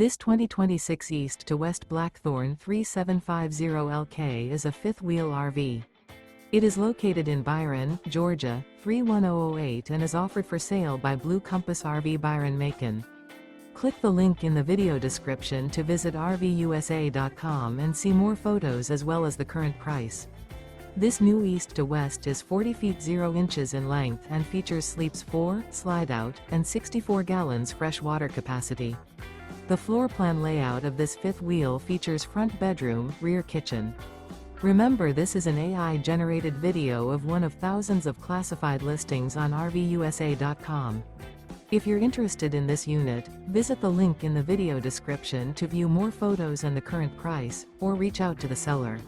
This 2026 East to West Blackthorn 3750LK is a fifth-wheel RV. It is located in Byron, Georgia, 31008 and is offered for sale by Blue Compass RV Byron-Macon. Click the link in the video description to visit RVUSA.com and see more photos as well as the current price. This new East to West is 40 feet 0 inches in length and features sleeps 4, slide-out, and 64 gallons fresh water capacity. The floor plan layout of this fifth wheel features front bedroom, rear kitchen. Remember, this is an AI-generated video of one of thousands of classified listings on RVUSA.com. If you're interested in this unit, visit the link in the video description to view more photos and the current price, or reach out to the seller.